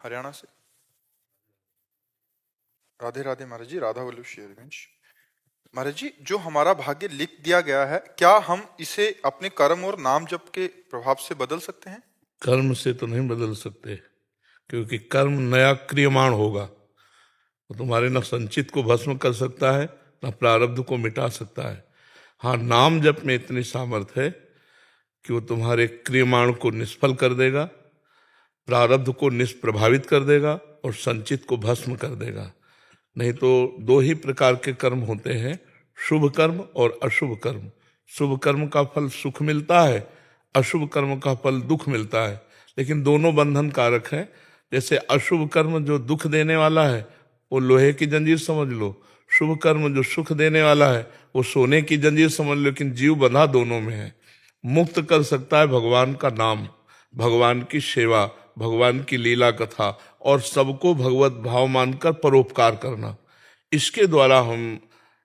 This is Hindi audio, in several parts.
हरियाणा से। राधे राधे महाराज जी, राधा वल्लभ शेरवंश। महाराज जी, जो हमारा भाग्य लिख दिया गया है, क्या हम इसे अपने कर्म और नाम जप के प्रभाव से बदल सकते हैं? कर्म से तो नहीं बदल सकते, क्योंकि कर्म नया क्रियमाण होगा। वो तुम्हारे न संचित को भस्म कर सकता है, न प्रारब्ध को मिटा सकता है। हाँ, नाम जप में इतनी सामर्थ्य है कि वो तुम्हारे क्रियमाण को निष्फल कर देगा, प्रारब्ध को निष्प्रभावित कर देगा और संचित को भस्म कर देगा। नहीं तो दो ही प्रकार के कर्म होते हैं, शुभ कर्म और अशुभ कर्म। शुभ कर्म का फल सुख मिलता है, अशुभ कर्म का फल दुख मिलता है, लेकिन दोनों बंधन कारक हैं। जैसे अशुभ कर्म जो दुख देने वाला है वो लोहे की जंजीर समझ लो, शुभ कर्म जो सुख देने वाला है वो सोने की जंजीर समझ लो, लेकिन जीव बंधा दोनों में है। मुक्त कर सकता है भगवान का नाम, भगवान की सेवा, भगवान की लीला कथा और सबको भगवत भाव मानकर परोपकार करना। इसके द्वारा हम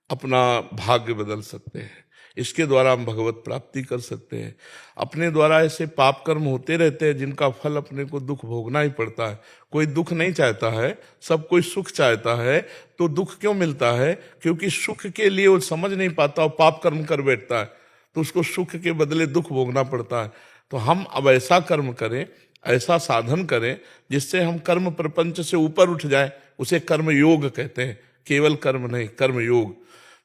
अपना भाग्य बदल सकते हैं, इसके द्वारा हम भगवत प्राप्ति कर सकते हैं। अपने द्वारा ऐसे पाप कर्म होते रहते हैं जिनका फल अपने को दुख भोगना ही पड़ता है। कोई दुख नहीं चाहता है, सब कोई सुख चाहता है। तो दुख क्यों मिलता है? क्योंकि सुख के लिए वो समझ नहीं पाता और पाप कर्म कर बैठता है, तो उसको सुख के बदले दुख भोगना पड़ता है। तो हम अब ऐसा कर्म करें, ऐसा साधन करें जिससे हम कर्म प्रपंच से ऊपर उठ जाए। उसे कर्म योग कहते हैं, केवल कर्म नहीं, कर्म योग।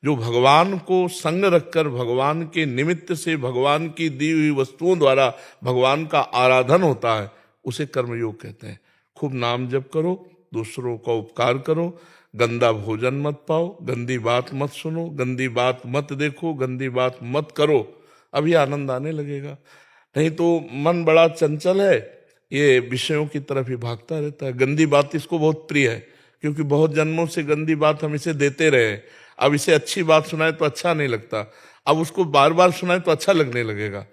जो भगवान को संग रखकर भगवान के निमित्त से भगवान की दी हुई वस्तुओं द्वारा भगवान का आराधन होता है, उसे कर्म योग कहते हैं। खूब नाम जप करो, दूसरों का उपकार करो, गंदा भोजन मत पाओ, गंदी बात मत सुनो, गंदी बात मत देखो, गंदी बात मत करो, अभी आनंद आने लगेगा। नहीं तो मन बड़ा चंचल है, ये विषयों की तरफ ही भागता रहता है। गंदी बात इसको बहुत प्रिय है, क्योंकि बहुत जन्मों से गंदी बात हम इसे देते रहे। अब इसे अच्छी बात सुनाए तो अच्छा नहीं लगता, अब उसको बार बार सुनाए तो अच्छा लगने लगेगा।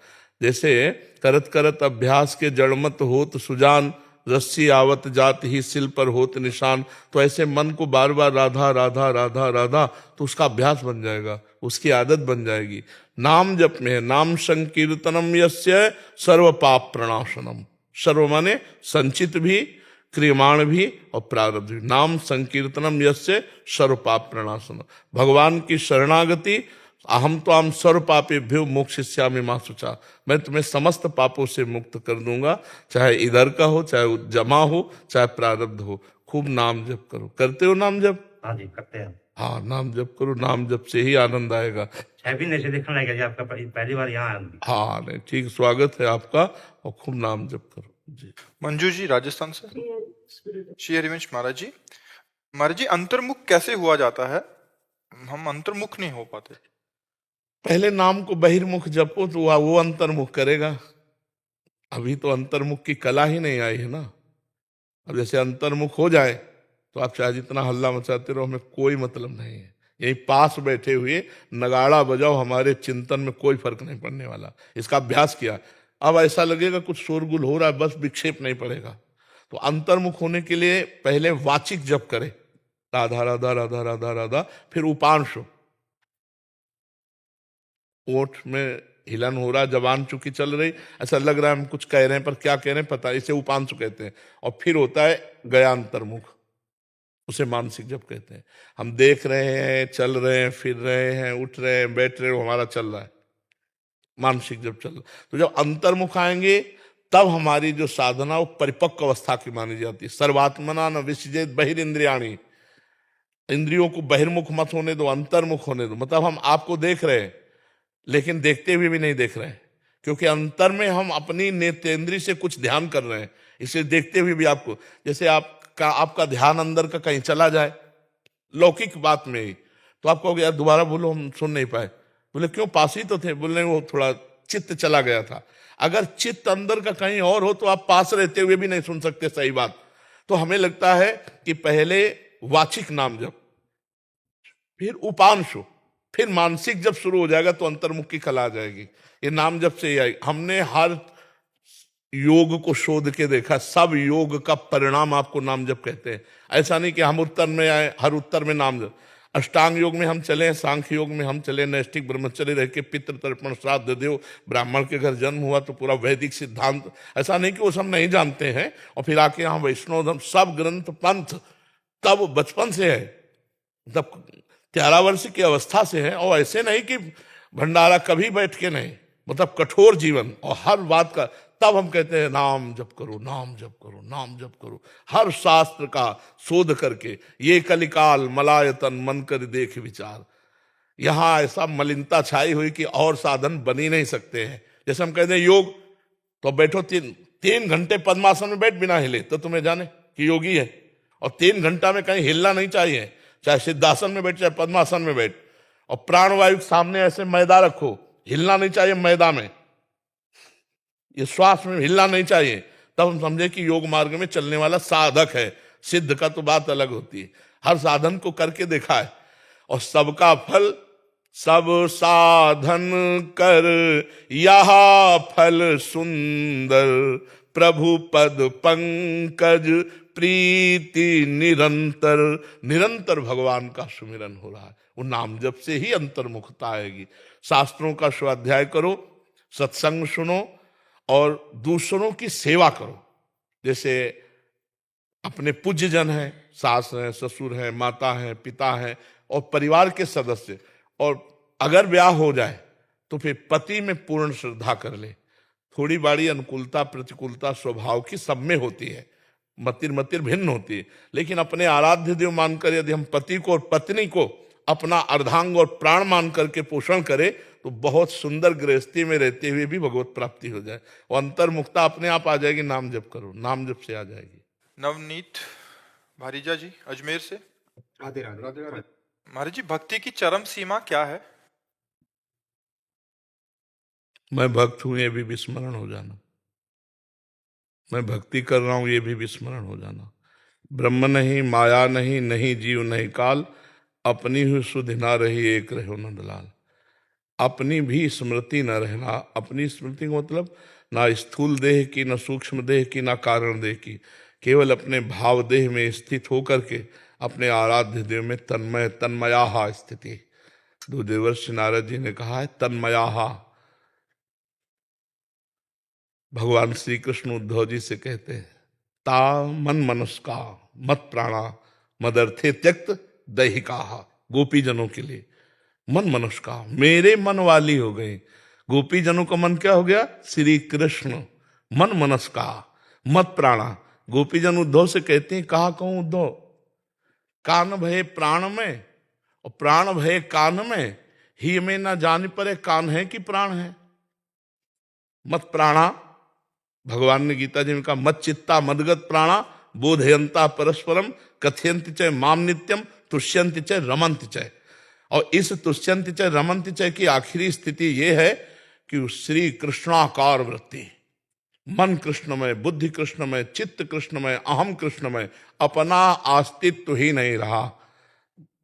जैसे करत करत अभ्यास के जड़मत होत सुजान, रस्सी आवत जात ही सिल पर होत निशान। तो ऐसे मन को बार बार राधा राधा राधा राधा, तो उसका अभ्यास बन जाएगा, उसकी आदत बन जाएगी। नाम जप में है, नाम संकीर्तनम यस्य सर्व पाप प्रणाशनम। सर्व माने संचित भी, क्रियमाण भी और प्रारब्ध भी। नाम संकीर्तनम यस्य सर्व पाप प्रणाशनम। भगवान की शरणागति, अहम तो हम सर्व पापेभ्यो मोक्षयिष्यामि मा शुचा। मैं तुम्हें समस्त पापों से मुक्त कर दूंगा, चाहे इधर का हो, चाहे जमा हो, चाहे प्रारब्ध हो। खूब नाम जप करो। करते हो नाम जप? हाँ जी, करते हैं। हाँ, नाम जप करो, नाम जप से ही आनंद आएगा। भी नहीं देखने लगा जी, आपका पहली बार यहाँ आया। हाँ नहीं, ठीक, स्वागत है आपका, और खूब नाम जप करो जी। मंजू जी, राजस्थान से। श्री हरिवंश महाराज जी, महाराज जी, अंतर्मुख कैसे हुआ जाता है? हम अंतर्मुख नहीं हो पाते। पहले नाम को बहिर्मुख जपो तो वो अंतर्मुख करेगा। अभी तो अंतर्मुख की कला ही नहीं आई है ना। अब जैसे अंतर्मुख हो जाए तो आप चाहे जितना हल्ला मचाते रहो, हमें कोई मतलब नहीं है। यही पास बैठे हुए नगाड़ा बजाओ, हमारे चिंतन में कोई फर्क नहीं पड़ने वाला। इसका अभ्यास किया, अब ऐसा लगेगा कुछ शोरगुल हो रहा है, बस विक्षेप नहीं पड़ेगा। तो अंतर्मुख होने के लिए पहले वाचिक जप करे, राधा राधा राधा राधा राधा, फिर उपांशु, ओठ में हिलन हो रहा, जबान चुकी चल रही, ऐसा लग रहा है हम कुछ कह रहे हैं पर क्या कह रहे हैं पता, इसे उपांशु कहते हैं। और फिर होता है गया अंतर्मुख, उसे मानसिक जप कहते हैं। हम देख रहे हैं, चल रहे हैं, फिर रहे हैं, उठ रहे हैं, बैठ रहे हैं, हमारा चल रहा है, मानसिक जप चल रहा है। तो जब अंतर्मुख आएंगे तब हमारी जो साधना वो परिपक्व अवस्था की मानी जाती है। सर्वात्मना न विसृजेत बहिरिंद्रियाणि, इंद्रियों को बहिर्मुख मत होने दो, अंतर्मुख होने दो। मतलब हम आपको देख रहे हैं लेकिन देखते हुए भी नहीं देख रहे हैं, क्योंकि अंतर में हम अपनी नेत्रेंद्रिय से कुछ ध्यान कर रहे हैं, इसे देखते हुए भी आपको, जैसे आपका ध्यान अंदर का कहीं चला जाए लौकिक बात में ही, तो आप कहोगे यार दोबारा बोलो, हम सुन नहीं पाए। बोले क्यों, पास ही तो थे। बोले वो थोड़ा चित्त चला गया था। अगर चित्त अंदर का कहीं और हो तो आप पास रहते हुए भी नहीं सुन सकते, सही बात। तो हमें लगता है कि पहले वाचिक नाम जप, फिर उपांशु, फिर मानसिक जब शुरू हो जाएगा तो अंतर्मुख की कला आ जाएगी। ये नाम जप से ही आएगी। हमने हर योग को शोध के देखा, सब योग का परिणाम आपको नाम जप कहते हैं। ऐसा नहीं कि हम उत्तर में आए, हर उत्तर में नाम जप। अष्टांग योग में हम चले, सांख्य योग में हम चले, नैष्ठिक ब्रह्मचर्य रह के पितृ तर्पण श्राद्ध देव, ब्राह्मण के घर जन्म हुआ तो पूरा वैदिक सिद्धांत, ऐसा नहीं कि वो सब नहीं जानते हैं और फिर आके यहाँ वैष्णव धर्म, सब ग्रंथ पंथ तब बचपन से है, तब 13 वर्ष की अवस्था से है। और ऐसे नहीं कि भंडारा कभी बैठ के नहीं, मतलब कठोर जीवन और हर बात का। तब हम कहते हैं नाम जप करो, नाम जप करो, नाम जप करो, हर शास्त्र का शोध करके। ये कलिकाल मलायतन मन कर देख विचार, यहां ऐसा मलिनता छाई हुई कि और साधन बन ही नहीं सकते हैं। जैसे हम कहते हैं योग, तो बैठो 3 घंटे पद्मासन में बैठ बिना हिले तो तुम्हें जाने कि योगी है। और 3 घंटा में कहीं हिलना नहीं चाहिए, चाहे सिद्धासन में बैठ चाहे पद्मासन में बैठ। और प्राणवायु सामने ऐसे मैदा रखो, हिलना नहीं चाहिए मैदा में, ये श्वास में हिलना नहीं चाहिए। तब हम समझे कि योग मार्ग में चलने वाला साधक है। सिद्ध का तो बात अलग होती है, हर साधन को करके देखा है। और सबका फल सब साधन कर, यह फल सुंदर, प्रभु पद पंकज प्रीति निरंतर। निरंतर भगवान का सुमिरन हो रहा है, वो नाम जप से ही अंतर्मुखता आएगी। शास्त्रों का स्वाध्याय करो, सत्संग सुनो और दूसरों की सेवा करो। जैसे अपने पूज्य जन हैं, सास हैं, ससुर हैं, माता हैं, पिता हैं और परिवार के सदस्य, और अगर ब्याह हो जाए तो फिर पति में पूर्ण श्रद्धा कर ले। थोड़ी बाड़ी अनुकूलता प्रतिकूलता स्वभाव की सब में होती है, मतिर मतिर भिन्न होती है, लेकिन अपने आराध्य देव मानकर यदि हम पति को और पत्नी को अपना अर्धांग और प्राण मान करके पोषण करें तो बहुत सुंदर गृहस्थी में रहते हुए भी भगवत प्राप्ति हो जाए और अंतर्मुक्ता अपने आप आ जाएगी। नाम जप करो, नाम जप से आ जाएगी। नवनीत भारीजा जी अजमेर से। राधे राधे। महाराज जी, भक्ति की चरम सीमा क्या है? मैं भक्त हूं ये भी विस्मरण हो जाना, मैं भक्ति कर रहा हूं ये भी विस्मरण हो जाना। ब्रह्म नहीं, माया नहीं, नहीं जीव नहीं काल, अपनी ही सुधि ना रही एक रहो नंदलाल। अपनी भी स्मृति न रहना, अपनी स्मृति का मतलब ना स्थूल देह की, ना सूक्ष्म देह की, ना कारण देह की, केवल अपने भाव देह में स्थित होकर के अपने आराध्य देव में तन्मय तन्मयाहा स्थिति। देवर्षि नारद जी ने कहा है तन्मयाहा। भगवान श्री कृष्ण उद्धव जी से कहते हैं ता मन मनस्का मत प्राणा मदर्थे त्यक्त दैहिका। गोपी जनों के लिए मन मनुष्का, मेरे मन वाली हो गई। गोपी जनों का मन क्या हो गया? श्री कृष्ण। मन मनस्का मत प्राणा। गोपी जन उद्धव से कहते हैं कहा कहूं उद्धव, कान भये प्राण में और प्राण भये कान में, ही में ना जान परे कान है कि प्राण है। मत प्राणा, भगवान ने गीता जी में कहा मत चित्ता मदगत प्राणा बोधयंता परस्परम कथयंति च माम नित्यम तुष्यंति च रमंति च। और इस तुष्यंति च रमंति च की आखिरी स्थिति यह है कि श्री कृष्णाकार वृत्ति, मन कृष्णमय, बुद्धि कृष्णमय, चित्त कृष्णमय, अहम कृष्णमय, अपना अस्तित्व ही नहीं रहा।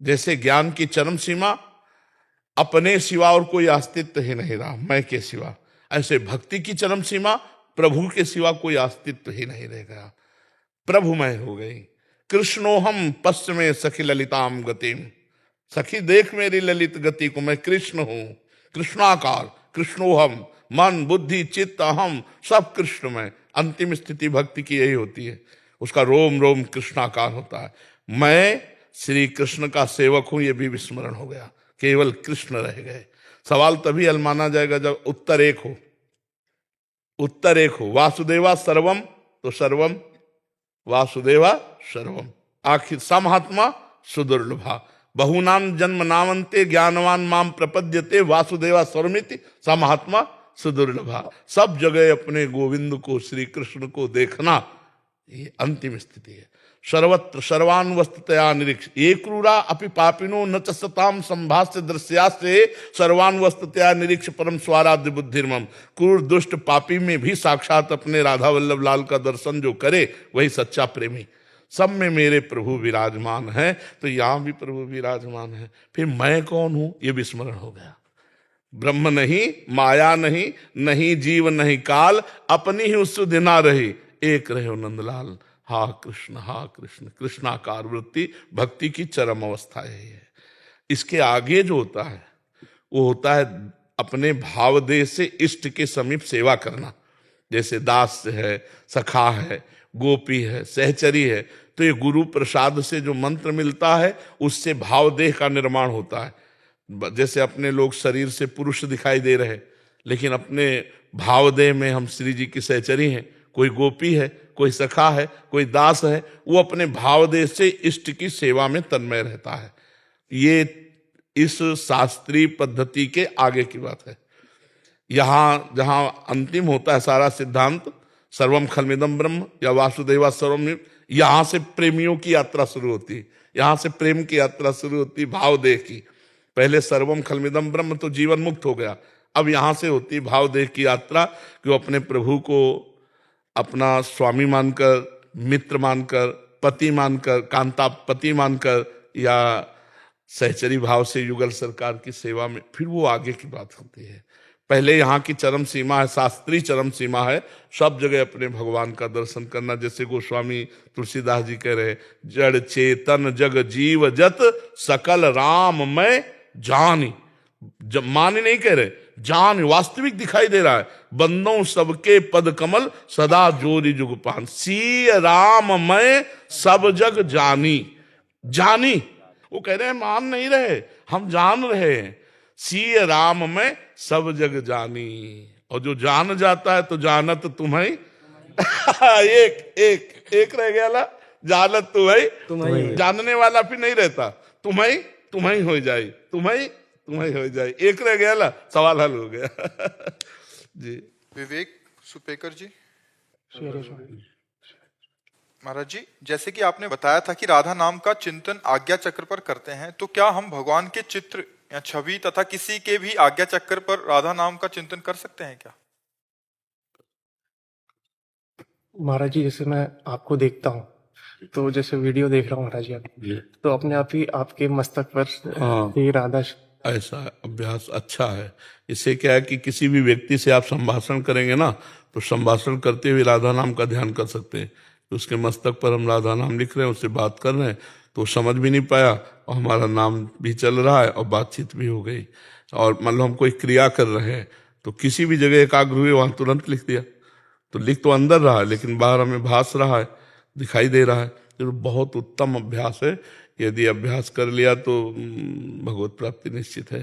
जैसे ज्ञान की चरम सीमा अपने सिवा और कोई अस्तित्व ही नहीं रहा, मैं के सिवा, ऐसे भक्ति की चरम सीमा प्रभु के सिवा कोई अस्तित्व ही नहीं रह गया। प्रभुमय हो गई। कृष्णोहम पश्चिमे सखी ललिताम गतिम। सखी देख मेरी ललित गति को, मैं कृष्ण हूं, कृष्णाकार, कृष्णोहम, मन बुद्धि चित्त अहम सब कृष्णमय। अंतिम स्थिति भक्ति की यही होती है, उसका रोम रोम कृष्णाकार होता है। मैं श्री कृष्ण का सेवक हूं ये भी विस्मरण हो गया, केवल कृष्ण रह गए। सवाल तभी हल माना जाएगा जब उत्तर एक हो, उत्तर एक हो। वासुदेवा सर्वम तो सर्वम वासुदेवा सर्वम। आखिर समहात्मा सुदुर्लभा, बहुनाम जन्म नामंते ज्ञानवान माम प्रपद्यते वासुदेवा सर्वमिति समहात्मा सुदुर्लभा। सब जगह अपने गोविंद को, श्री कृष्ण को देखना, ये अंतिम स्थिति है। सर्वत्र सर्वान्वस्ततया निरीक्ष ये क्रूरा अपि पापिनो न च सताम संभाष्य दृश्यास्ते सर्वान्वस्ततया निरीक्ष परम स्वाराध्य बुद्धिर्मम। क्रूर दुष्ट पापी में भी साक्षात अपने राधा वल्लभ लाल का दर्शन जो करे वही सच्चा प्रेमी। सब में मेरे प्रभु विराजमान है, तो यहां भी प्रभु विराजमान है। फिर मैं कौन हूं ये विस्मरण हो गया। ब्रह्म नहीं, माया नहीं, नहीं जीव नहीं काल, अपनी ही सुधि ना रही एक रहे नंदलाल। हा कृष्ण, हा कृष्ण, कृष्णाकार वृत्ति भक्ति की चरम अवस्था यही है। इसके आगे जो होता है वो होता है अपने भावदेह से इष्ट के समीप सेवा करना। जैसे दास है, सखा है, गोपी है, सहचरी है, तो ये गुरु प्रसाद से जो मंत्र मिलता है उससे भावदेह का निर्माण होता है। जैसे अपने लोग शरीर से पुरुष दिखाई दे रहे, लेकिन अपने भावदेह में हम श्री जी की सहचरी हैं, कोई गोपी है, कोई सखा है, कोई दास है, वो अपने भावदेह से इष्ट की सेवा में तन्मय रहता है। ये इस शास्त्रीय पद्धति के आगे की बात है। यहां जहां अंतिम होता है सारा सिद्धांत, सर्वम खलमिदम ब्रह्म या वासुदेवा सर्वम, यहां से प्रेमियों की यात्रा शुरू होती है, यहां से प्रेम की यात्रा शुरू होती है भावदेह की। पहले सर्वम खलमिदम ब्रह्म तो जीवन मुक्त हो गया, अब यहां से होती भावदेह की यात्रा कि वो अपने प्रभु को अपना स्वामी मानकर, मित्र मानकर, पति मानकर, कांता पति मानकर, या सहचरी भाव से युगल सरकार की सेवा में, फिर वो आगे की बात होती है। पहले यहाँ की चरम सीमा है, शास्त्रीय चरम सीमा है, सब जगह अपने भगवान का दर्शन करना। जैसे गोस्वामी तुलसीदास जी कह रहे, जड़ चेतन जग जीव जत सकल राम मैं जानी। जब मान नहीं कह रहे, जान वास्तविक दिखाई दे रहा है। बंदों सबके पद कमल सदा जोरी जुगपान, सी राम मैं सब जग जानी। जानी, वो कह रहे हैं मान नहीं रहे, हम जान रहे हैं। सी राम में सब जग जानी, और जो जान जाता है तो जानत तुम्हें एक एक एक रह गया ला, जानत तुम्हें, जानने वाला फिर नहीं रहता, तुम्हें हो जाए, तुम्हें हो जाए, एक रह गया ला, सवाल हल हो गया। जी विवेक सुपेकर जी। महाराज जी, जैसे कि आपने बताया था कि राधा नाम का चिंतन आज्ञा चक्र पर करते हैं, तो क्या हम भगवान के चित्र या छवि तथा किसी के भी आज्ञा चक्र पर राधा नाम का चिंतन कर सकते हैं क्या? महाराज जी, जैसे मैं आपको देखता हूँ, तो जैसे वीडियो देख रहा हूँ महाराज जी, आप तो अपने आप ही आपके मस्तक पर ये राधा ऐसा अभ्यास अच्छा है। इससे क्या है कि किसी भी व्यक्ति से आप संभाषण करेंगे ना, तो संभाषण करते हुए राधा नाम का ध्यान कर सकते हैं। तो उसके मस्तक पर हम राधा नाम लिख रहे हैं, उससे बात कर रहे हैं, तो समझ भी नहीं पाया और हमारा नाम भी चल रहा है और बातचीत भी हो गई। और मान लो हम कोई क्रिया कर रहे हैं, तो किसी भी जगह एकाग्र हुए वहां तुरंत लिख दिया, तो लिख तो अंदर रहा है लेकिन बाहर हमें भास रहा है, दिखाई दे रहा है। तो बहुत उत्तम अभ्यास है। यदि अभ्यास कर लिया तो भगवत प्राप्ति निश्चित है,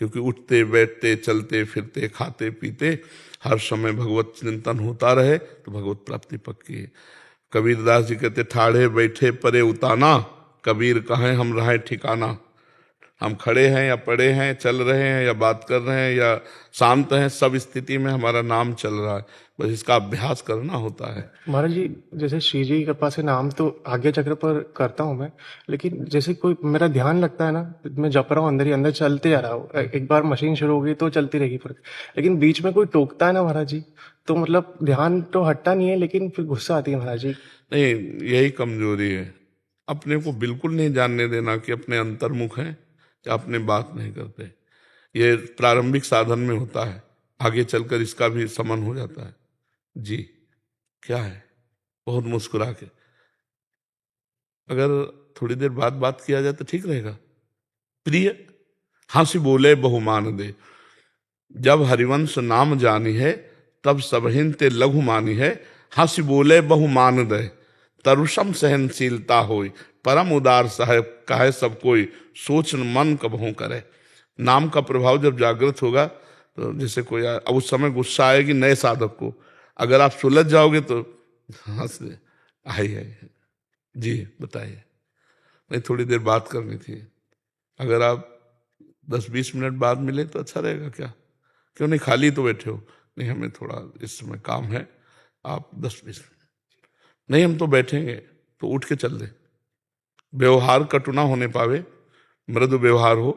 क्योंकि उठते बैठते चलते फिरते खाते पीते हर समय भगवत चिंतन होता रहे तो भगवत प्राप्ति पक्की है। कबीरदास जी कहते, ठाड़े बैठे परे उताना, कबीर कहें हम रहे ठिकाना। हम खड़े हैं या पड़े हैं, चल रहे हैं या बात कर रहे हैं या शांत हैं, सब स्थिति में हमारा नाम चल रहा है, बस इसका अभ्यास करना होता है। महाराज जी, जैसे श्री जी की कृपा से नाम तो आज्ञा चक्र पर करता हूँ मैं, लेकिन जैसे कोई मेरा ध्यान लगता है ना, मैं जप रहा हूँ, अंदर ही अंदर चलते जा रहा हूँ, एक बार मशीन शुरू हो गई तो चलती रहेगी, पर लेकिन बीच में कोई टोकता है ना महाराज जी, तो मतलब ध्यान तो हटता नहीं है, लेकिन फिर गुस्सा आती है महाराज जी। नहीं, यही कमजोरी है, अपने को बिल्कुल नहीं जानने देना कि अपने अंतर्मुख हैं या अपने बात नहीं करते। ये प्रारंभिक साधन में होता है, आगे चलकर इसका भी समन हो जाता है। जी क्या है, बहुत मुस्कुरा के अगर थोड़ी देर बाद बात किया जाए तो ठीक रहेगा। प्रिय हंसी बोले बहुमान दे, जब हरिवंश नाम जानी है तब सबहिन ते लघु मानी है। हंसी बोले बहुमान दे, तरुषम सहनशीलता होई, परम उदार साहेब कहे सब कोई, सोच मन कबहू करे। नाम का प्रभाव जब जागृत होगा तो जैसे कोई अब उस समय गुस्सा आएगी नए साधक को, अगर आप सुलझ जाओगे तो हंस दे, आई जी बताइए, नहीं थोड़ी देर बात करनी थी, अगर आप 10-20 मिनट बाद मिले तो अच्छा रहेगा क्या? क्यों नहीं, खाली तो बैठे हो? नहीं, हमें थोड़ा इस समय काम है, आप 10-20 मिनट। नहीं, हम तो बैठेंगे, तो उठ के चल दे। व्यवहार कटु ना होने पावे, मृदु व्यवहार हो,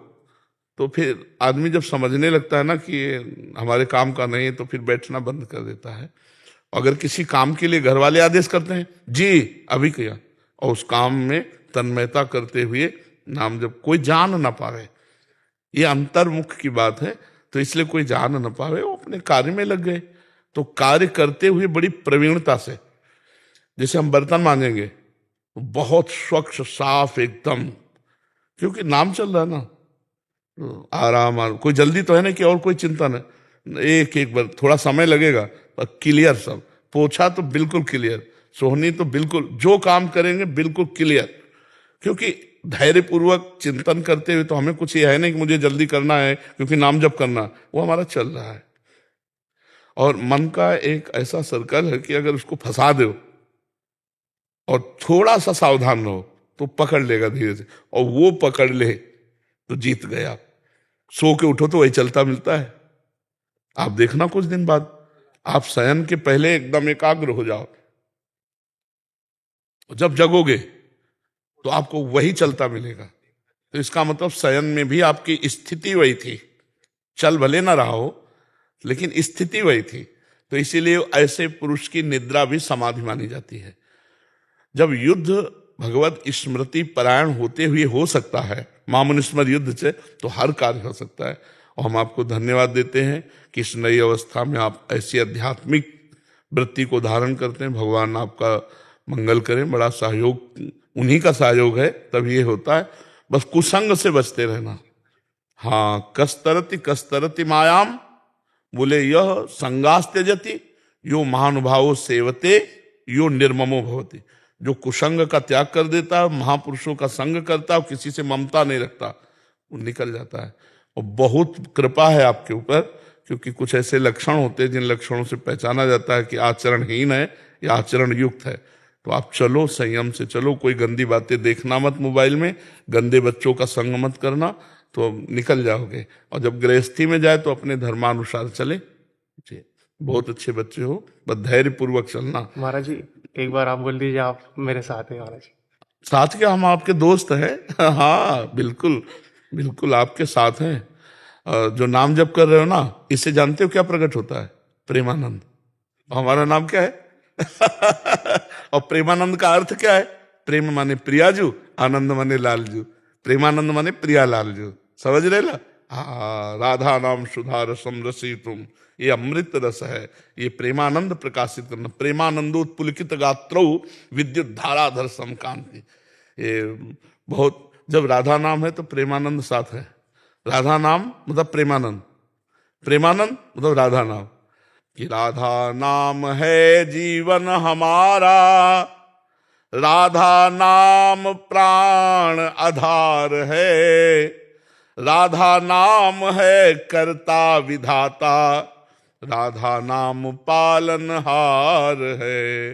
तो फिर आदमी जब समझने लगता है ना कि हमारे काम का नहीं है, तो फिर बैठना बंद कर देता है। अगर किसी काम के लिए घर वाले आदेश करते हैं, जी अभी किया, और उस काम में तन्मयता करते हुए नाम जब कोई जान ना पावे, ये अंतर्मुख की बात है, तो इसलिए कोई जान न पावे, वो अपने कार्य में लग गए। तो कार्य करते हुए बड़ी प्रवीणता से, जैसे हम बर्तन मांजेंगे बहुत स्वच्छ साफ एकदम, क्योंकि नाम चल रहा है ना, आराम कोई जल्दी तो है नहीं कि और कोई चिंता नहीं, एक एक बार थोड़ा समय लगेगा पर क्लियर सब। पोछा तो बिल्कुल क्लियर, सोहनी तो बिल्कुल, जो काम करेंगे बिल्कुल क्लियर, क्योंकि धैर्य पूर्वक चिंतन करते हुए तो हमें कुछ ये है नहीं कि मुझे जल्दी करना है क्योंकि नाम जप करना, वो हमारा चल रहा है। और मन का एक ऐसा सर्कल है कि अगर उसको फंसा दो और थोड़ा सा सावधान रहो तो पकड़ लेगा धीरे से, और वो पकड़ ले तो जीत गए आप। सो के उठो तो वही चलता मिलता है। आप देखना कुछ दिन बाद आप शयन के पहले एकदम एकाग्र हो जाओ, जब जगोगे तो आपको वही चलता मिलेगा। तो इसका मतलब शयन में भी आपकी स्थिति वही थी, चल भले ना रहा हो लेकिन स्थिति वही थी। तो इसीलिए ऐसे पुरुष की निद्रा भी समाधि मानी जाती है। जब युद्ध भगवत स्मृति परायण होते हुए हो सकता है, मामुनिस्मर युद्ध से, तो हर कार्य हो सकता है। और हम आपको धन्यवाद देते हैं कि इस नई अवस्था में आप ऐसी आध्यात्मिक वृत्ति को धारण करते हैं। भगवान आपका मंगल करें। बड़ा सहयोग उन्हीं का सहयोग है, तभी ये होता है। बस कुसंग से बचते रहना। हाँ, कस्तरति मायाम, बोले यह संगास त्यजति यो महानुभावो सेवते यो निर्ममो भवति। जो कुसंग का त्याग कर देता है, महापुरुषों का संग करता है, किसी से ममता नहीं रखता, वो निकल जाता है। और बहुत कृपा है आपके ऊपर, क्योंकि कुछ ऐसे लक्षण होते हैं जिन लक्षणों से पहचाना जाता है कि आचरणहीन है या आचरण युक्त है। तो आप चलो, संयम से चलो, कोई गंदी बातें देखना मत, मोबाइल में गंदे बच्चों का संग मत करना, तो निकल जाओगे। और जब गृहस्थी में जाए तो अपने धर्मानुसार चले। जी, बहुत अच्छे बच्चे हो, बस धैर्य पूर्वक चलना। महाराज जी एक बार आप बोल दीजिए आप मेरे साथ हैं महाराज जी। साथ क्या, हम आपके दोस्त हैं। हाँ बिल्कुल बिल्कुल आपके साथ हैं। जो नाम जप कर रहे हो ना, इससे जानते हो क्या प्रकट होता है? प्रेमानंद। हमारा नाम क्या है? और प्रेमानंद का अर्थ क्या है? प्रेम माने प्रियाजू, आनंद माने लालजू, प्रेमानंद माने प्रिया लालजू। समझ रहे ना? हाँ, राधा नाम सुधा रसम रसी तुम, ये अमृत रस है। ये प्रेमानंद प्रकाशित करना। प्रेमानंदोत्पुलकित गात्रौ विद्युत धाराधर समकांति। ये बहुत, जब राधा नाम है तो प्रेमानंद साथ है। राधा नाम मतलब प्रेमानंद, प्रेमानंद मतलब राधा नाम। कि राधा नाम है जीवन हमारा, राधा नाम प्राण आधार है, राधा नाम है कर्ता विधाता, राधा नाम पालनहार है,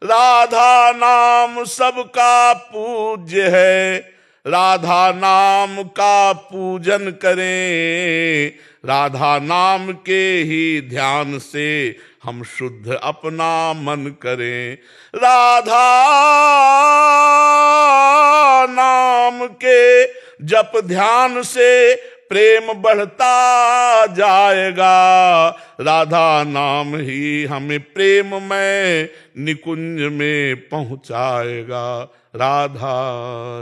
राधा नाम सबका पूज्य है, राधा नाम का पूजन करें, राधा नाम के ही ध्यान से हम शुद्ध अपना मन करें, राधा नाम के जप ध्यान से प्रेम बढ़ता जाएगा, राधा नाम ही हमें प्रेम में निकुंज में पहुंचाएगा। राधा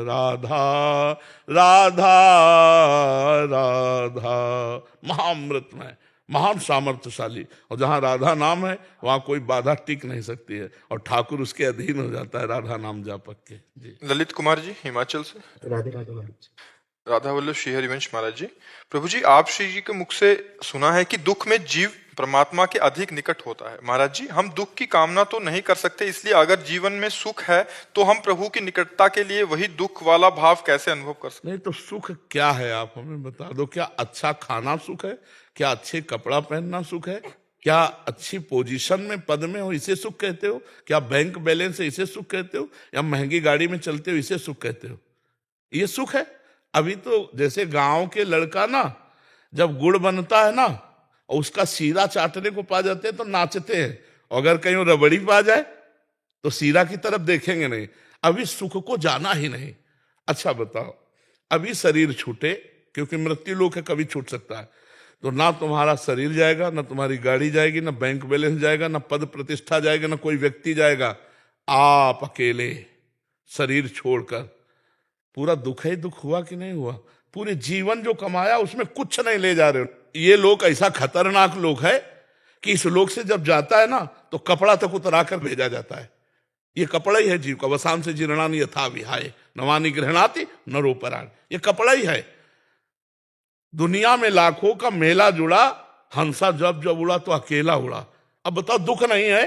राधा राधा राधा, महाअमृतमय, महान सामर्थ्यशाली। और जहां राधा नाम है वहां कोई बाधा टिक नहीं सकती है, और ठाकुर उसके अधीन हो जाता है राधा नाम जापक के। जी। ललित कुमार जी हिमाचल से। राधे राधे महाराज। राधा वल्लभ श्री हरिवंश महाराज जी। प्रभु जी, आप श्री जी के मुख से सुना है कि दुख में जीव परमात्मा के अधिक निकट होता है। महाराज जी, हम दुख की कामना तो नहीं कर सकते, इसलिए अगर जीवन में सुख है तो हम प्रभु की निकटता के लिए वही दुख वाला भाव कैसे अनुभव कर सकते? नहीं तो सुख क्या है आप हमें बता दो। क्या अच्छा खाना सुख है? क्या अच्छे कपड़ा पहनना सुख है? क्या अच्छी पोजीशन में पद में हो इसे सुख कहते हो? क्या बैंक बैलेंस है इसे सुख कहते हो? या महंगी गाड़ी में चलते हो इसे सुख कहते हो? ये सुख है? अभी तो जैसे गांव के लड़का ना, जब गुड़ बनता है ना और उसका सीरा चाटने को पा जाते हैं तो नाचते हैं, और अगर कहीं रबड़ी पा जाए तो सीरा की तरफ देखेंगे नहीं। अभी सुख को जाना ही नहीं। अच्छा बताओ, अभी शरीर छूटे, क्योंकि मृत्यु लोक है, कभी छूट सकता है, तो ना तुम्हारा शरीर जाएगा, ना तुम्हारी गाड़ी जाएगी, ना बैंक बैलेंस जाएगा, ना पद प्रतिष्ठा जाएगा, ना कोई व्यक्ति जाएगा। आप अकेले शरीर छोड़कर, पूरा दुख ही दुख हुआ कि नहीं हुआ? पूरे जीवन जो कमाया उसमें कुछ नहीं ले जा रहे हो। ये लोक ऐसा खतरनाक लोक है कि इस लोक से जब जाता है ना तो कपड़ा तक उतरा कर भेजा जाता है। ये कपड़ा ही है जीव का। वसान से जीर्णानि यथा विहाय नवानि गृह्णाति नरोपराण, ये कपड़ा ही है। दुनिया में लाखों का मेला जुड़ा, हंसा जब जब उड़ा तो अकेला उड़ा। अब बताओ, दुख नहीं है?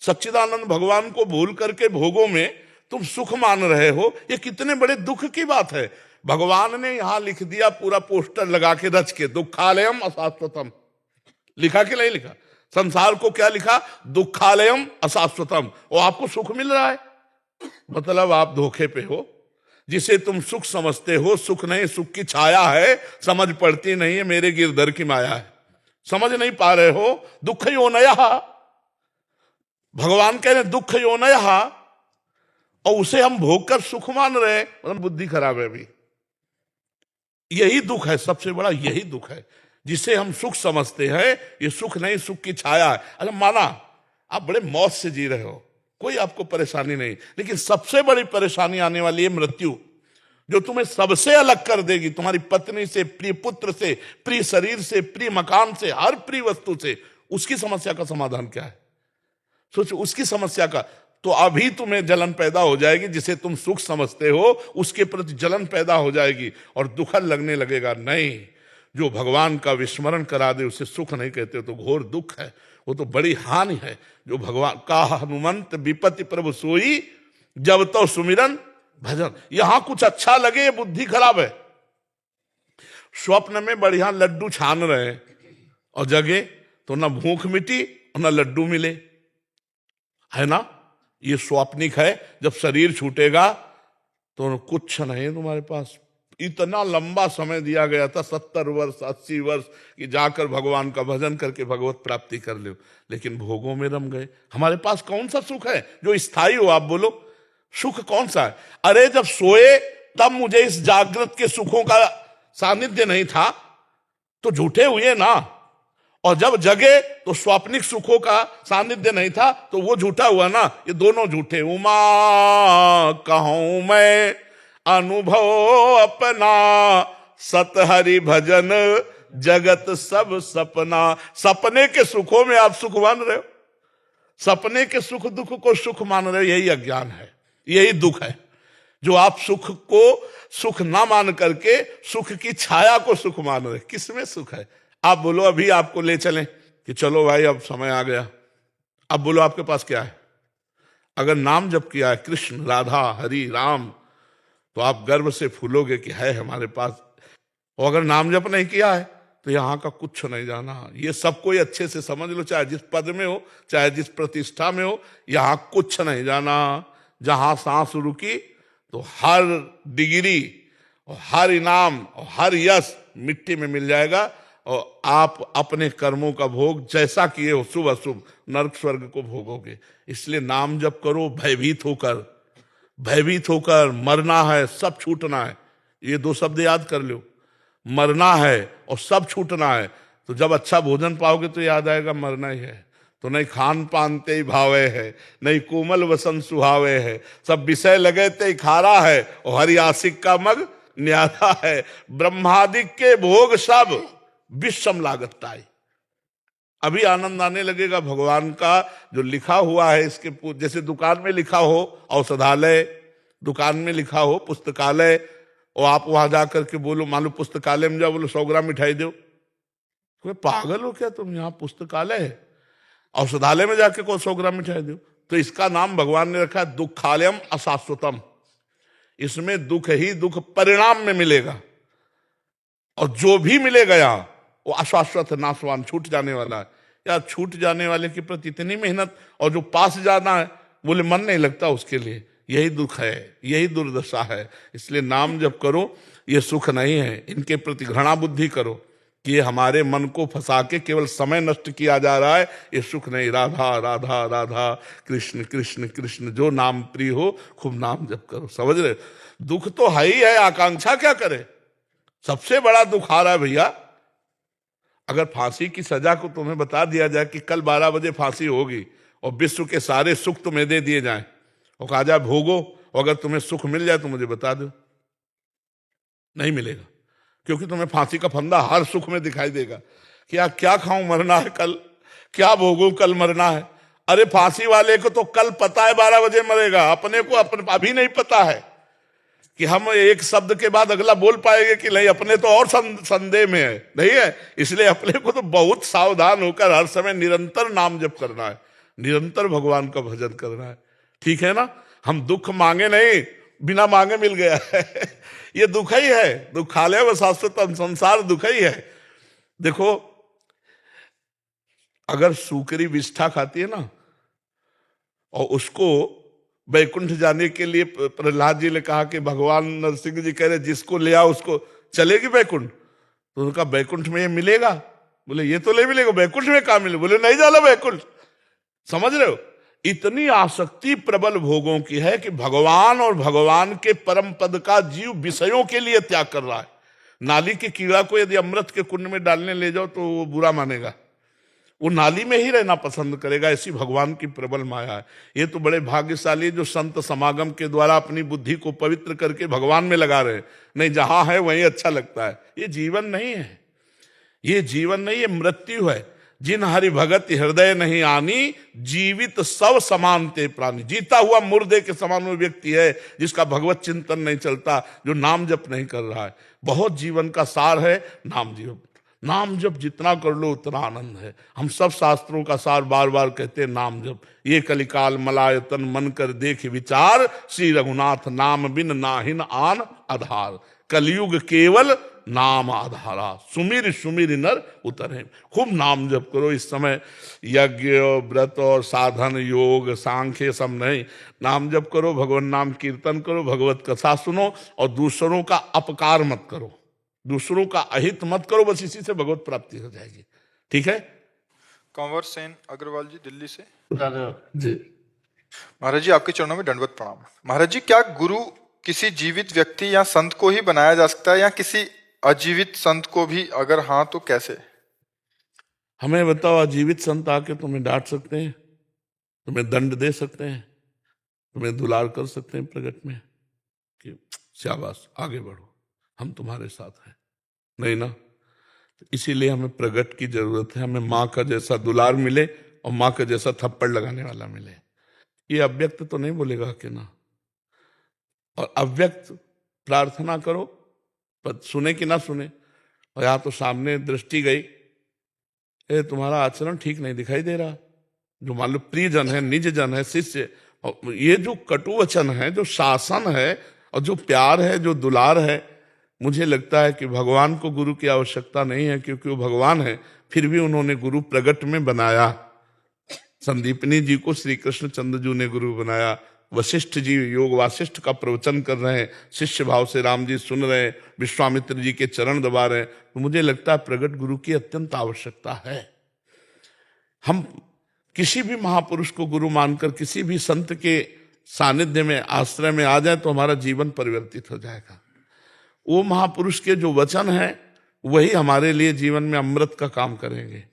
सच्चिदानंद भगवान को भूल करके भोगों में तुम सुख मान रहे हो, ये कितने बड़े दुख की बात है। भगवान ने यहां लिख दिया पूरा पोस्टर लगा के रच के, दुखालयम अशाश्वतम। लिखा कि नहीं लिखा? संसार को क्या लिखा? दुखालयम अशाश्वतम। और आपको सुख मिल रहा है, मतलब आप धोखे पे हो। जिसे तुम सुख समझते हो सुख नहीं, सुख की छाया है, समझ पड़ती नहीं है, मेरे गिरधर की माया है। समझ नहीं पा रहे हो? दुख योनयः, भगवान कह रहे दुख योनयः, और उसे हम भोग कर सुख मान रहे हैं, मतलब बुद्धि खराब है अभी। यही दुख है, सबसे बड़ा यही दुख है। जिसे हम सुख समझते हैं ये सुख नहीं, सुख की छाया है। अरे माना आप बड़े मौज से जी रहे हो, कोई आपको परेशानी नहीं, लेकिन सबसे बड़ी परेशानी आने वाली है मृत्यु, जो तुम्हें सबसे अलग कर देगी, तुम्हारी पत्नी से, प्रिय पुत्र से, प्रिय शरीर से, प्रिय मकान से, हर प्रिय वस्तु से। उसकी समस्या का समाधान क्या है? सोचो उसकी समस्या का। तो अभी तुम्हें जलन पैदा हो जाएगी, जिसे तुम सुख समझते हो उसके प्रति जलन पैदा हो जाएगी और दुखद लगने लगेगा। नहीं, जो भगवान का विस्मरण करा दे उसे सुख नहीं कहते, तो घोर दुख है, वो तो बड़ी हानि है। जो भगवान का हनुमंत विपत्ति प्रभु सोई, जब तो सुमिरन भजन। यहां कुछ अच्छा लगे, बुद्धि खराब है। स्वप्न में बढ़िया लड्डू छान रहे हैं और जगे तो ना भूख मिटी और ना लड्डू मिले, है ना? ये स्वप्निक है। जब शरीर छूटेगा तो कुछ नहीं तुम्हारे पास। इतना लंबा समय दिया गया था, 70 वर्ष 80 वर्ष, कि जाकर भगवान का भजन करके भगवत प्राप्ति कर लो, लेकिन भोगों में रम गए। हमारे पास कौन सा सुख है जो स्थायी हो? आप बोलो, सुख कौन सा है? अरे जब सोए तब मुझे इस जागृत के सुखों का सानिध्य नहीं था, तो झूठे हुए ना। और जब जगे तो स्वाप्निक सुखों का सानिध्य नहीं था, तो वो झूठा हुआ ना। ये दोनों झूठे। उमा कहूं मैं अनुभव अपना, सत हरि भजन जगत सब सपना। सपने के सुखों में आप सुख मान रहे हो, सपने के सुख दुख को सुख मान रहे हो, यही अज्ञान है, यही दुख है। जो आप सुख को सुख ना मान करके सुख की छाया को सुख मान रहे। किसमें सुख है? आप बोलो, अभी आपको ले चलें कि चलो भाई अब समय आ गया, अब बोलो आपके पास क्या है? अगर नाम जप किया है, कृष्ण राधा हरि राम, तो आप गर्व से फूलोगे कि है हमारे पास। और अगर नाम जप नहीं किया है तो यहां का कुछ नहीं जाना। ये सब कोई अच्छे से समझ लो, चाहे जिस पद में हो, चाहे जिस प्रतिष्ठा में हो, यहां कुछ नहीं जाना। जहां सांस रुकी तो हर डिग्री और हर इनाम और हर यश मिट्टी में मिल जाएगा, और आप अपने कर्मों का भोग जैसा किए हो, शुभ अशुभ, नरक स्वर्ग को भोगोगे। इसलिए नाम जप करो भयभीत होकर, भयभीत होकर। मरना है, सब छूटना है, ये दो शब्द याद कर लो। मरना है और सब छूटना है। तो जब अच्छा भोजन पाओगे तो याद आएगा मरना ही है। तो नहीं खान पान ते ही भावे है, नहीं कोमल वसन सुहावे है, सब विषय लगे ते खारा है, और हरि आशिक का मग न्यारा है। ब्रह्मादिक के भोग सब विषम लागताई। अभी आनंद आने लगेगा भगवान का जो लिखा हुआ है इसके। जैसे दुकान में लिखा हो औषधालय, दुकान में लिखा हो पुस्तकालय, और आप वहां जाकर के बोलो, मान लो पुस्तकालय में जाओ, बोलो 100 ग्राम मिठाई दो, तो पागल हो क्या तुम? यहाँ पुस्तकालय है, औषधालय में जाके को 100 ग्राम मिठाई दो। तो इसका नाम भगवान ने रखा है दुखालयम अशाश्वतम। इसमें दुख ही दुख परिणाम में मिलेगा, और जो भी मिलेगा यहाँ वो अशाश्वत है, नाशवान, छूट जाने वाला है। यार छूट जाने वाले के प्रति इतनी मेहनत, और जो पास जाना है बोले मन नहीं लगता उसके लिए। यही दुख है, यही दुर्दशा है। इसलिए नाम जप करो, ये सुख नहीं है। इनके प्रति घृणा बुद्धि करो कि ये हमारे मन को फंसा के केवल समय नष्ट किया जा रहा है, ये सुख नहीं। राधा राधा राधा, कृष्ण कृष्ण कृष्ण, जो नाम प्रिय हो खूब नाम जप करो। समझ रहे? दुख तो है ही है, आकांक्षा क्या करे? सबसे बड़ा दुख आ रहा है भैया, अगर फांसी की सजा को तुम्हें बता दिया जाए कि कल 12 बजे फांसी होगी, और विश्व के सारे सुख तुम्हें दे दिए जाएं, और कहा जाए भोगो, और अगर तुम्हें सुख मिल जाए तो मुझे बता दो, नहीं मिलेगा। क्योंकि तुम्हें फांसी का फंदा हर सुख में दिखाई देगा कि यार क्या खाऊं, मरना है कल, क्या भोगूं, कल मरना है। अरे फांसी वाले को तो कल पता है 12 बजे मरेगा, अपने को अभी नहीं पता है। कि हम एक शब्द के बाद अगला बोल पाएंगे कि नहीं, अपने तो और संदेह में है, नहीं है। इसलिए अपने को तो बहुत सावधान होकर हर समय निरंतर नाम जप करना है, निरंतर भगवान का भजन करना है, ठीक है ना। हम दुख मांगे नहीं, बिना मांगे मिल गया है ये दुख ही है, दुखालय व शाश्वतम, संसार दुख ही है। देखो, अगर सूकरी विष्ठा खाती है ना, और उसको बैकुंठ जाने के लिए प्रहलाद जी ने कहा कि भगवान नरसिंह जी कह रहे जिसको ले आओ उसको चलेगी बैकुंठ, तो उनका बैकुंठ में ये मिलेगा? बोले ये तो नहीं मिलेगा, बैकुंठ में कहाँ मिले? बोले नहीं जाना बैकुंठ। समझ रहे हो, इतनी आसक्ति प्रबल भोगों की है कि भगवान और भगवान के परम पद का जीव विषयों के लिए त्याग कर रहा है। नाली के कीड़ा को यदि अमृत के कुंड में डालने ले जाओ तो वो बुरा मानेगा, वो नाली में ही रहना पसंद करेगा। ऐसी भगवान की प्रबल माया है। ये तो बड़े भाग्यशाली जो संत समागम के द्वारा अपनी बुद्धि को पवित्र करके भगवान में लगा रहे, नहीं जहां है वहीं अच्छा लगता है। ये जीवन नहीं है, ये जीवन नहीं, ये मृत्यु है। जिन हरि भगत हृदय नहीं आनी, जीवित सब समान ते प्राणी। जीता हुआ मुर्दे के समान वो व्यक्ति है जिसका भगवत चिंतन नहीं चलता, जो नाम जप नहीं कर रहा है। बहुत जीवन का सार है नाम जप। नाम जप जितना कर लो उतना आनंद है। हम सब शास्त्रों का सार बार बार कहते हैं नाम जप। ये कलिकाल मलायतन मन कर देख विचार, श्री रघुनाथ नाम बिन नाहिन आन आधार। कलयुग केवल नाम आधारा, सुमिर सुमिर नर उतरे। खूब नाम जप करो। इस समय यज्ञ व्रत और साधन योग सांख्य सब नहीं, नाम जप करो, भगवान नाम कीर्तन करो, भगवत कथा सुनो, और दूसरों का अपकार मत करो, दूसरों का अहित मत करो। बस इसी से भगवत प्राप्ति हो जाएगी, ठीक है। कंवर सेन अग्रवाल जी दिल्ली से। जी महाराज जी, आपके चरणों में दंडवत प्रणाम। महाराज जी, क्या गुरु किसी जीवित व्यक्ति या संत को ही बनाया जा सकता है या किसी अजीवित संत को भी? अगर हाँ तो कैसे? हमें बताओ, अजीवित संत आके तुम्हें डांट सकते हैं, तुम्हें दंड दे सकते हैं, तुम्हें दुलार कर सकते हैं प्रगट में कि शाबाश आगे बढ़ो, हम तुम्हारे साथ हैं? नहीं ना। तो इसीलिए हमें प्रगट की जरूरत है। हमें माँ का जैसा दुलार मिले और माँ का जैसा थप्पड़ लगाने वाला मिले। ये अव्यक्त तो नहीं बोलेगा कि ना, और अव्यक्त प्रार्थना करो, पर सुने कि ना सुने। और यहाँ तो सामने दृष्टि गई, तुम्हारा आचरण ठीक नहीं दिखाई दे रहा। जो मान लो प्रियजन है, निज जन है, शिष्य, और ये जो कटु वचन है, जो शासन है और जो प्यार है, जो दुलार है, मुझे लगता है कि भगवान को गुरु की आवश्यकता नहीं है, क्योंकि वो भगवान है। फिर भी उन्होंने गुरु प्रगट में बनाया। संदीपनी जी को श्री कृष्ण चंद्र ने गुरु बनाया। वशिष्ठ जी योग वासिष्ठ का प्रवचन कर रहे हैं, शिष्य भाव से राम जी सुन रहे हैं, विश्वामित्र जी के चरण दबा रहे हैं। तो मुझे लगता है प्रगट गुरु की अत्यंत आवश्यकता है। हम किसी भी महापुरुष को गुरु मानकर किसी भी संत के सानिध्य में, आश्रय में आ जाए तो हमारा जीवन परिवर्तित हो जाएगा। वो महापुरुष के जो वचन है वही हमारे लिए जीवन में अमृत का काम करेंगे।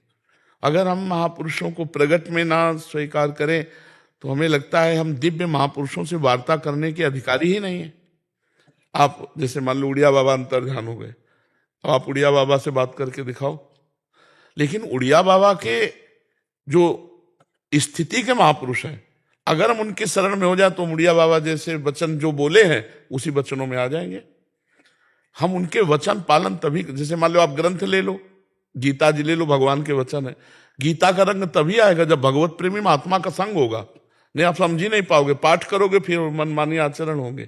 अगर हम महापुरुषों को प्रगट में ना स्वीकार करें तो हमें लगता है हम दिव्य महापुरुषों से वार्ता करने के अधिकारी ही नहीं है। आप जैसे मान लो उड़िया बाबा अंतर्ध्यान हो गए, तो आप उड़िया बाबा से बात करके दिखाओ। लेकिन उड़िया बाबा के जो स्थिति के महापुरुष हैं, अगर हम उनके शरण में हो जाए तो उड़िया बाबा जैसे वचन जो बोले हैं उसी वचनों में आ जाएंगे। हम उनके वचन पालन तभी, जैसे मान लो आप ग्रंथ ले लो, गीता जी ले लो, भगवान के वचन है। गीता का रंग तभी आएगा जब भगवत प्रेमी महात्मा का संग होगा। नहीं, आप समझ ही नहीं पाओगे। पाठ करोगे फिर मनमानी आचरण होंगे।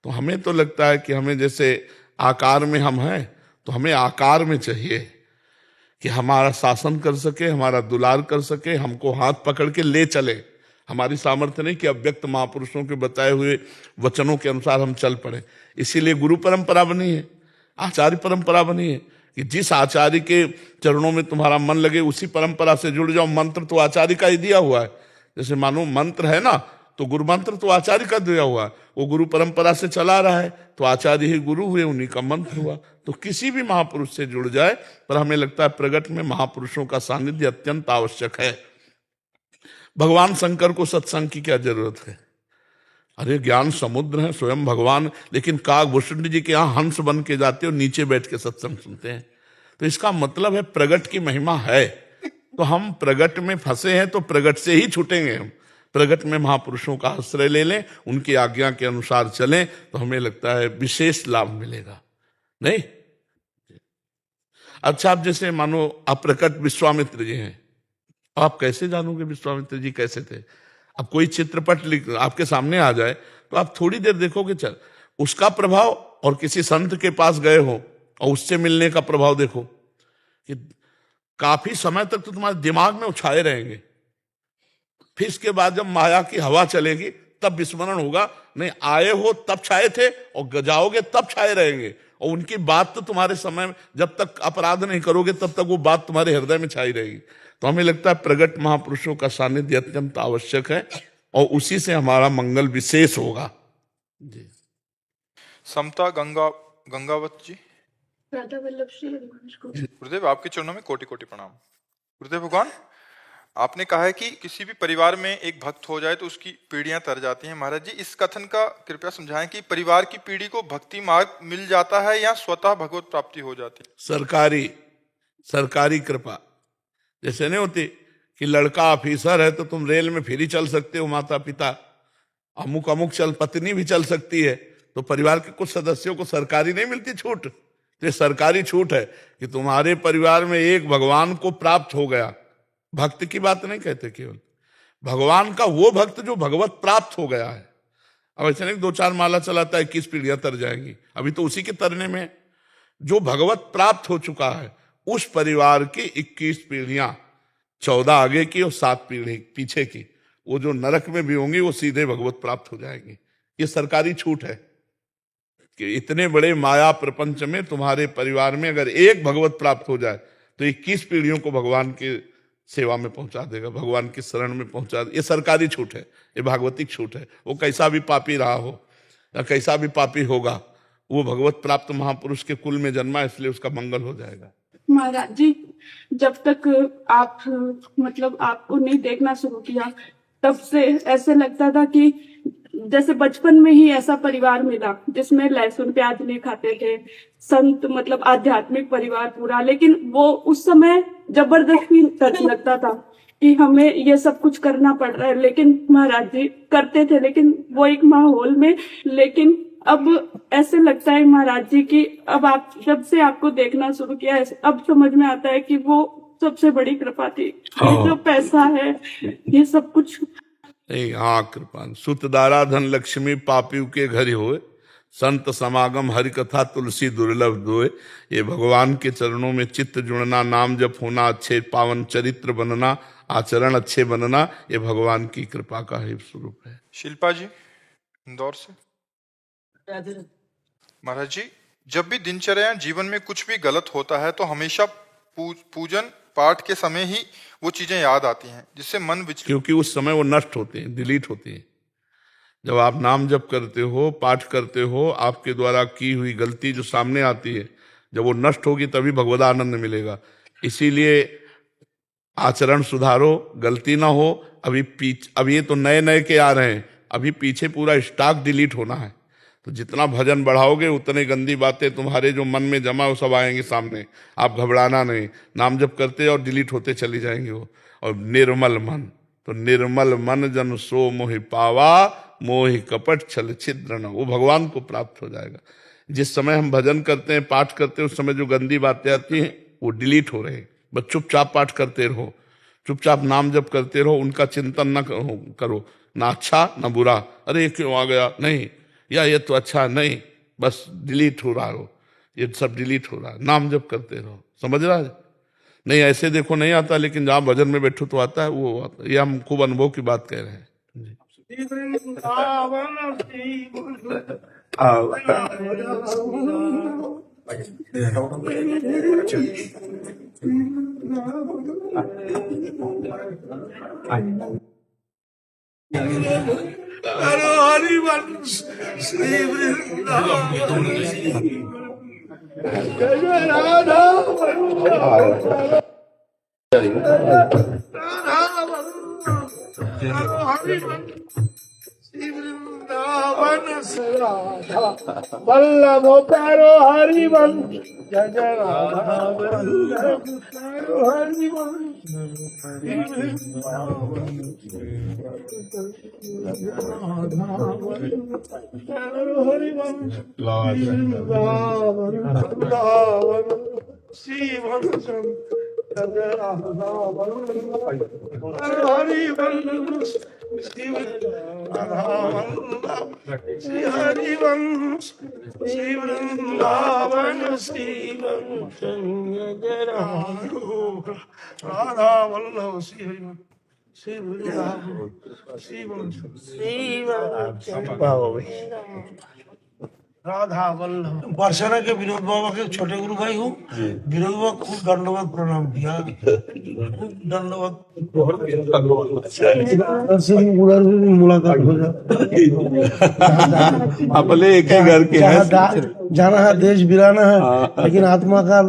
तो हमें तो लगता है कि हमें जैसे आकार में हम हैं, तो हमें आकार में चाहिए कि हमारा शासन कर सके, हमारा दुलार कर सके, हमको हाथ पकड़ के ले चले। हमारी सामर्थ्य नहीं कि अव्यक्त महापुरुषों के बताए हुए वचनों के अनुसार हम चल पड़े। इसीलिए गुरु परंपरा बनी है, आचार्य परंपरा बनी है कि जिस आचार्य के चरणों में तुम्हारा मन लगे उसी परंपरा से जुड़ जाओ। मंत्र तो आचार्य का ही दिया हुआ है। जैसे मानो मंत्र है ना, तो गुरु मंत्र तो आचार्य का दिया हुआ है, वो गुरु परंपरा से चला रहा है, तो आचार्य ही गुरु हुए, उन्हीं का मंत्र हुआ। तो किसी भी महापुरुष से जुड़ जाए, पर हमें लगता है प्रगट में महापुरुषों का सानिध्य अत्यंत आवश्यक है। भगवान शंकर को सत्संग की क्या जरूरत है? अरे ज्ञान समुद्र है स्वयं भगवान, लेकिन काकभूषण जी के यहाँ हंस बन के जाते हो, नीचे बैठ के सत्संग सुनते हैं। तो इसका मतलब है प्रगट की महिमा है। तो हम प्रगट में फंसे हैं तो प्रगट से ही छूटेंगे हम। प्रगट में महापुरुषों का आश्रय ले लें, उनकी आज्ञा के अनुसार चलें, तो हमें लगता है विशेष लाभ मिलेगा। नहीं? अच्छा, आप जैसे मानो आप प्रकट विश्वामित्र जी हैं, आप कैसे जानोगे विश्वामित्र जी कैसे थे? अब कोई चित्रपट लिख आपके सामने आ जाए तो आप थोड़ी देर देखोगे, चल उसका प्रभाव, और किसी संत के पास गए हो और उससे मिलने का प्रभाव देखो कि काफी समय तक तो तुम्हारे दिमाग में उछाए रहेंगे। फिर इसके बाद जब माया की हवा चलेगी तब विस्मरण होगा, नहीं आए हो तब छाए थे और जाओगे तब छाए रहेंगे, और उनकी बात तो तुम्हारे समय में, जब तक अपराध नहीं करोगे तब तक वो बात तुम्हारे हृदय में छाई रहेगी। तो हमें लगता है प्रगट महापुरुषों का सानिध्य अत्यंत आवश्यक है, और उसी से हमारा मंगल विशेष होगा। जी। समता गंगावत जी, राधा वल्लभ श्री हरिवंश को। गुरुदेव आपके चरणों में कोटि कोटि प्रणाम। गुरुदेव भगवान, आपने कहा है कि किसी भी परिवार में एक भक्त हो जाए तो उसकी पीढ़ियां तर जाती हैं। महाराज जी, इस कथन का कृपया समझाएं कि परिवार की पीढ़ी को भक्ति मार्ग मिल जाता है या स्वतः भगवत प्राप्ति हो जाती है? सरकारी कृपा जैसे नहीं होती कि लड़का ऑफिसर है तो तुम रेल में फिर ही चल सकते हो, माता पिता अमुक अमुक चल, पत्नी भी चल सकती है, तो परिवार के कुछ सदस्यों को सरकारी नहीं मिलती छूट। तो ये सरकारी छूट है कि तुम्हारे परिवार में एक भगवान को प्राप्त हो गया। भक्त की बात नहीं कहते, केवल भगवान का वो भक्त जो भगवत प्राप्त हो गया है। अब ऐसे नहीं 2-4 माला चलाता है 21 पीढ़ियां तर जाएंगी, अभी तो उसी के तरने में। जो भगवत प्राप्त हो चुका है उस परिवार की 21 पीढ़ियां, 14 आगे की और 7 पीढ़ी पीछे की, वो जो नरक में भी होंगी वो सीधे भगवत प्राप्त हो जाएंगी। ये सरकारी छूट है कि इतने बड़े माया प्रपंच में तुम्हारे परिवार में अगर एक भगवत प्राप्त हो जाए तो 21 पीढ़ियों को भगवान की सेवा में पहुंचा देगा, भगवान की शरण में पहुंचा देगा। ये सरकारी छूट है, ये भागवतिक छूट है। वो कैसा भी पापी रहा हो या कैसा भी पापी होगा, वो भगवत प्राप्त महापुरुष के कुल में जन्मा, इसलिए उसका मंगल हो जाएगा। महाराज जी, जब तक आप मतलब आपको नहीं देखना शुरू किया तब से ऐसे लगता था कि जैसे बचपन में ही ऐसा परिवार मिला जिसमें लहसुन प्याज नहीं खाते थे, संत मतलब आध्यात्मिक परिवार पूरा। लेकिन वो उस समय जबरदस्ती टच लगता था कि हमें ये सब कुछ करना पड़ रहा है, लेकिन महाराज जी करते थे, लेकिन वो एक माहौल में। लेकिन अब ऐसे लगता है महाराज जी कि अब आप जब से आपको देखना शुरू किया है, अब समझ में आता है कि वो सबसे बड़ी कृपा थी। ये जो पैसा है, ये सब कुछ हाँ कृपा। सुत दारा धन लक्ष्मी पापी के घर होए, संत समागम हरि कथा तुलसी दुर्लभ दोए। ये भगवान के चरणों में चित्त जुड़ना, नाम जप होना, अच्छे पावन चरित्र बनना, आचरण अच्छे बनना, ये भगवान की कृपा का ही स्वरूप है। शिल्पा जी, इंदौर से। महाराज जी, जब भी दिनचर्या जीवन में कुछ भी गलत होता है तो हमेशा पूजन पाठ के समय ही वो चीजें याद आती हैं, जिससे मन क्योंकि उस समय वो नष्ट होते हैं, डिलीट होती हैं। जब आप नाम जप करते हो, पाठ करते हो, आपके द्वारा की हुई गलती जो सामने आती है, जब वो नष्ट होगी तभी भगवद आनंद मिलेगा। इसीलिए आचरण सुधारो, गलती ना हो। अभी ये तो नए नए के आ रहे हैं, अभी पीछे पूरा स्टॉक डिलीट होना है। तो जितना भजन बढ़ाओगे उतने गंदी बातें तुम्हारे जो मन में जमा वो सब आएंगे सामने। आप घबराना नहीं, नाम जप करते और डिलीट होते चली जाएंगे वो। और निर्मल मन, तो निर्मल मन जन सो मोहि पावा, मोहि कपट छल छिद्र न, वो भगवान को प्राप्त हो जाएगा। जिस समय हम भजन करते हैं, पाठ करते हैं, उस समय जो गंदी बातें आती हैं वो डिलीट हो रहे हैं। बस चुपचाप पाठ करते रहो, चुपचाप नाम जप करते रहो, उनका चिंतन न करो, ना अच्छा ना बुरा, अरे ये क्यों आ गया, नहीं, या ये तो अच्छा नहीं, बस डिलीट हो रहा हो, ये सब डिलीट हो रहा है। नाम जप करते रहो, समझ रहा है? नहीं ऐसे देखो नहीं आता, लेकिन जहाँ भजन में बैठो तो आता है, वो आता है। ये हम खूब अनुभव की बात कह रहे हैं। वृंदावन से राधा वल्लभ प्यारो हरि वंश जय जय राधा वल्लभ प्यारो हरि वंश हरि वंश श्री वंश हरि वंश श्री हरि वंश श्री वृंदावन श्री वंश राधा वल्लभ श्री हरि वंश श्री वृंदावन श्री वंश श्री राधा वल्लभ। बरसाना के विनोद बाबा के छोटे गुरु भाई हूँ। विनोद बाबा खूब दंडवत प्रणाम किया, खूब दंडवत। मुलाकात हो जाए। अपने एक ही घर के हैं। जाना है देश बिराना है, लेकिन आत्मा का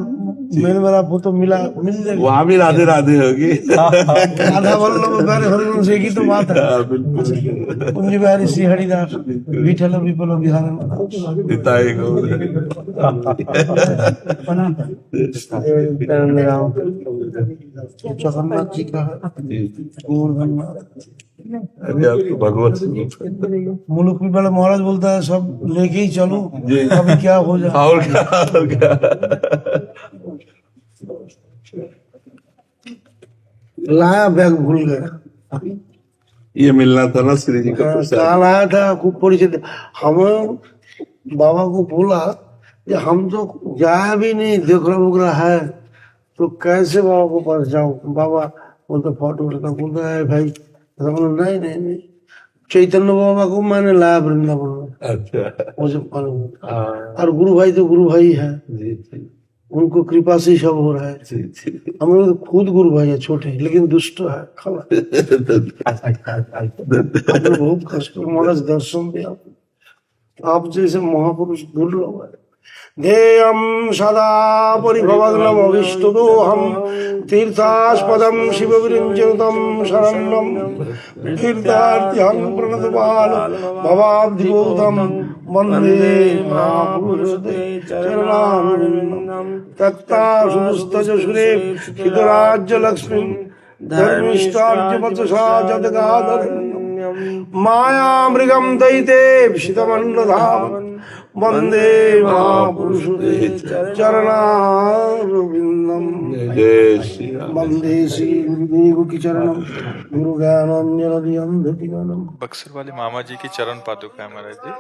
मेल मेरा फोटो मिल जाएगा। वहाँ भी राधे राधे होगी। राधा वल्लभ प्यारे हरिवंश की तो बात है। कुंज बिहारी श्री हरिदास विठल विपल बिहार जगन्नाथ जी का भगवत मुल्क भी बड़ा महाराज बोलता है सब लेके ही चलो, अभी क्या हो जाए। और क्या लाया बैग भूल गया। ये मिलना था ना श्री जी का प्रसाद। कल आया था खूब परिचित। हम बाबा को बोला कि हम तो जाया भी नहीं, देखरा उगरा है तो कैसे बाबा को पास जाऊं। बाबा बोलते फोटो लगा, बोलता है भाई नहीं नहीं नहीं, चैतन्य बाबा को मैंने लाया वृंदावन में। अच्छा मुझे और गुरु भाई तो गुरु भाई है, उनको कृपा से ही सब हो रहा है। हम लोग तो खुद गुरु भाई है छोटे, लेकिन दुष्ट है खाला। बहुत कष्ट महाराज दर्शन दिया। आप जैसे महापुरुष दुर्लभ है। ध्येयं सदा परिभवग्नम अभिष्टदोहं तीर्थास्पदं शिवविरञ्जनुतं शरणं तीर्थार्थिहं प्रणतपाल भवाब्धिभूतं वन्दे महापुरुषते चरणारविन्दं तत्तासुस्तजसुरे हितराज्यलक्ष्मीं धर्मिष्ठार्यवचसा जदगाधरं मायामृगं दयिते विशितमन्नधाम वंदे महापुरुषते चरणारविन्दं वंदे श्री गुरुदेव की चरणम गुरु ज्ञानांजन धतिगणम। बक्सर वाले मामा जी की चरण पादुका है महाराज जी।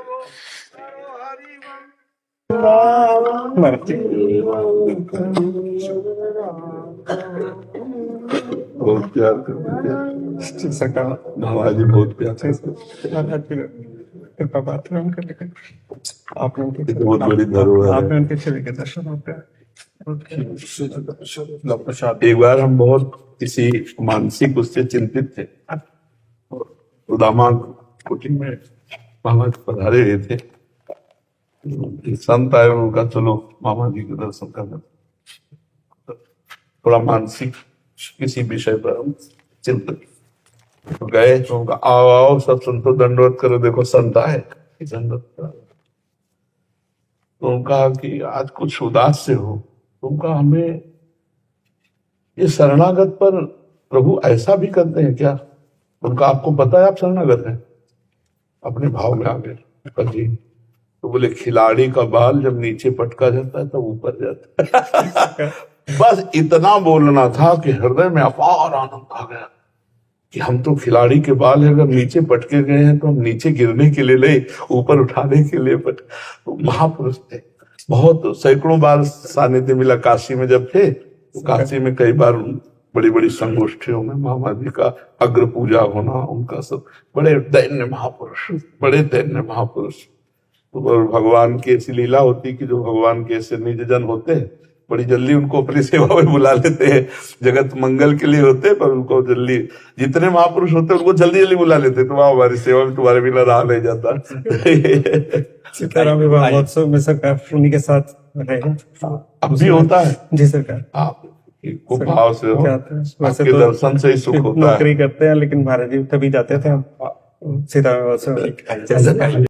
बहुत प्यार करते हैं महाराज जी, बहुत प्यार करते हैं। आपने बहुत बड़ी धरोहर है। आपने उनके छवि के दर्शन होते हैं। एक बार हम बहुत किसी मानसिक उससे चिंतित थे, उदामा कोचिंग में मामा जी पधारे हुए थे। संत आए, उनका चलो मामा जी के दर्शन करना। थोड़ा मानसिक किसी विषय पर हम चिंतित तो गए, तो उनका आओ आओ सब संतो दंडवत करो, देखो संत आए दंडवत करा। तो उनका कि आज कुछ उदास से हो, तो उनका हमें ये शरणागत पर प्रभु ऐसा भी करते हैं क्या? उनका आपको पता है आप शरणागत हैं? अपने भाव में आ गए जी। तो बोले खिलाड़ी का बाल जब नीचे पटका जाता है तब ऊपर जाता है। बस इतना बोलना था कि हृदय में अपार आनंद आ गया कि हम तो खिलाड़ी के बाल है, अगर नीचे पटके गए हैं तो हम नीचे गिरने के लिए नहीं, ऊपर उठाने के लिए तो महापुरुष थे। बहुत सैकड़ों बार सानिध्य मिला काशी में जब थे, तो काशी में कई बार बड़ी बड़ी संगोष्ठियों में मामा जी का अग्र पूजा होना, उनका सब बड़े दैन्य महापुरुष, बड़े दैन्य महापुरुष। तो भगवान की ऐसी लीला होती कि जो भगवान के ऐसे निज जन होते हैं बड़ी जल्दी उनको अपनी सेवा में बुला लेते हैं। जगत मंगल के लिए होते पर उनको जल्दी, जितने महापुरुष होते हैं उनको जल्दी जल्दी बुला लेते, तो वहां हमारी सेवा में तुम्हारे बिना रहा नहीं जाता। सीताराम विवाह महोत्सव में सरकार उन्हीं के साथ रहेगा। अब भी होता है जी सरकार। आप को भाव से हो, आपके दर्शन से ही सुख होता है। नौकरी करते हैं, लेकिन महाराज जी तभी जाते थे हम Sitaram also like I just